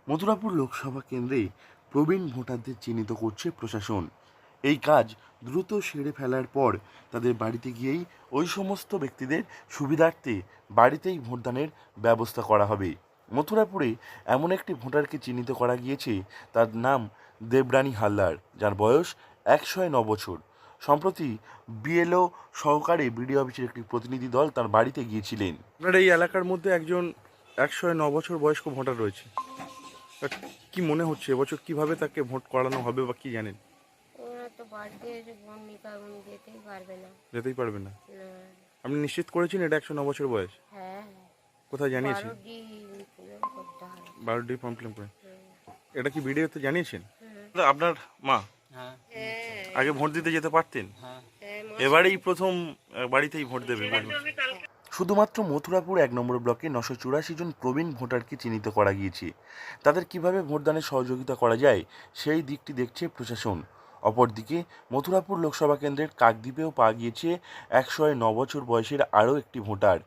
মথুরাপুর লোকসভা কেন্দ্রে প্রবীণ ভোটারদের চিহ্নিত করছে প্রশাসন। এই কাজ দ্রুত সেরে ফেলার পর তাদের বাড়িতে গিয়েই ওই সমস্ত ব্যক্তিদের সুবিধার্থে বাড়িতেই ভোটদানের ব্যবস্থা করা হবে। মথুরাপুরে এমন একটি ভোটারকে চিহ্নিত করা গিয়েছে, তার নাম দেবরানী হালদার, যার বয়স 109 বছর। সম্প্রতি বিএলও সহকারে বিডিও অফিসের একটি প্রতিনিধি দল তার বাড়িতে গিয়েছিলেন। আপনার এই এলাকার মধ্যে একজন 109 বছর বয়স্ক ভোটার রয়েছে। কি মনে হচ্ছে এবছর কিভাবে তাকে ভোট করানো হবে বা কি জানেন? ওরা তো বাড়িতে এসে ভোট নিতে যেতেই পারবে না। যেতেই পারবে না। না। আপনি নিশ্চিত করেছেন এটা 109 বছর বয়স? হ্যাঁ, কোথায় জানিয়েছেন? 12D করতে হবে। 12D ফর্ম ফিল করে। এটা কি ভিডিওতে জানিয়েছেন? হুম। আপনার মা হ্যাঁ, আগে ভোট দিতে যেতে পারতেন, হ্যাঁ, এবারেই প্রথম বাড়িতেই ভোট দেবে? শুধুমাত্র মথুরাপুর 1 নম্বর ব্লকে 984 জন প্রবীণ ভোটারকে চিহ্নিত করা গিয়েছে। তাদের কিভাবে ভোটদানে সহযোগিতা করা যায় সেই দিকটি দেখছে প্রশাসন। অপরদিকে মথুরাপুর লোকসভা কেন্দ্রের কাকদ্বীপেও পাওয়া গিয়েছে 109 বছর বয়সের আরও একটি ভোটার।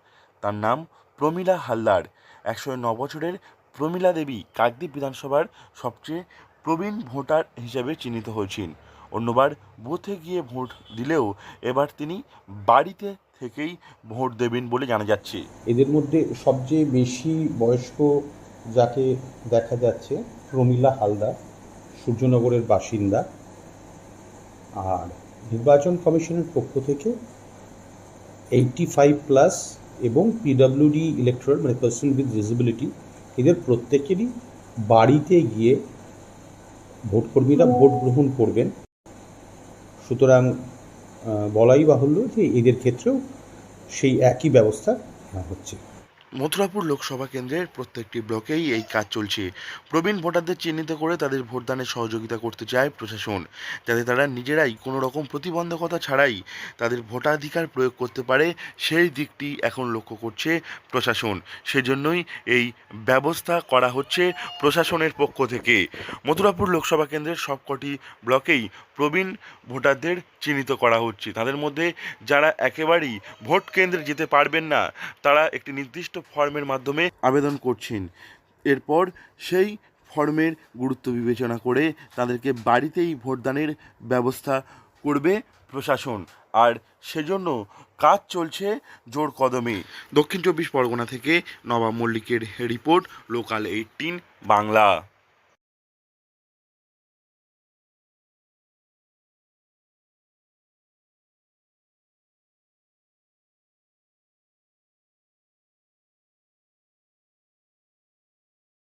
তার নাম প্রমীলা হালদার। 109 বছরের প্রমীলা দেবী কাকদ্বীপ বিধানসভার সবচেয়ে প্রবীণ ভোটার হিসেবে চিহ্নিত হয়েছেন। অন্যবার বুথে গিয়ে ভোট দিলেও এবার তিনি বাড়িতে থেকেই ভোট দেবেন বলে জানা যাচ্ছে। এদের মধ্যে সবচেয়ে বেশি বয়স্ক যাকে দেখা যাচ্ছে প্রমীলা হালদার, সূর্যনগরের বাসিন্দা। আর নির্বাচন কমিশনের পক্ষ থেকে 85+ এবং পিডব্লিউডি ইলেকট্রাল মানে পার্সন উইথ ডিসেবিলিটি এদের প্রত্যেকেরই বাড়িতে গিয়ে ভোটকর্মীরা ভোট গ্রহণ করবেন। সুতরাং বলাই বাহুল্য যে এদের ক্ষেত্রেও সেই একই ব্যবস্থা হচ্ছে। মথুরাপুর লোকসভা কেন্দ্রের প্রত্যেকটি ব্লকেই এই কাজ চলছে। প্রবীণ ভোটারদের চিহ্নিত করে তাদের ভোটদানে সহযোগিতা করতে চায় প্রশাসন, যাতে তারা নিজেরাই কোনো রকম প্রতিবন্ধকতা ছাড়াই তাদের ভোটাধিকার প্রয়োগ করতে পারে, সেই দিকটি এখন লক্ষ্য করছে প্রশাসন। সেজন্যই এই ব্যবস্থা করা হচ্ছে প্রশাসনের পক্ষ থেকে। মথুরাপুর লোকসভা কেন্দ্রের সবকটি ব্লকেই প্রবীণ ভোটারদের চিহ্নিত করা হচ্ছে। তাদের মধ্যে যারা একেবারেই ভোট কেন্দ্রে যেতে পারবেন না, তারা একটি নির্দিষ্ট ফর্মের মাধ্যমে আবেদন করছেন। এরপর সেই ফর্মের গুরুত্ব বিবেচনা করে তাদেরকে বাড়িতেই ভোটদানের ব্যবস্থা করবে প্রশাসন। আর সেজন্য কাজ চলছে জোর কদমে। দক্ষিণ 24 পরগনা থেকে নবাব মল্লিকের রিপোর্ট, লোকাল 18 বাংলা।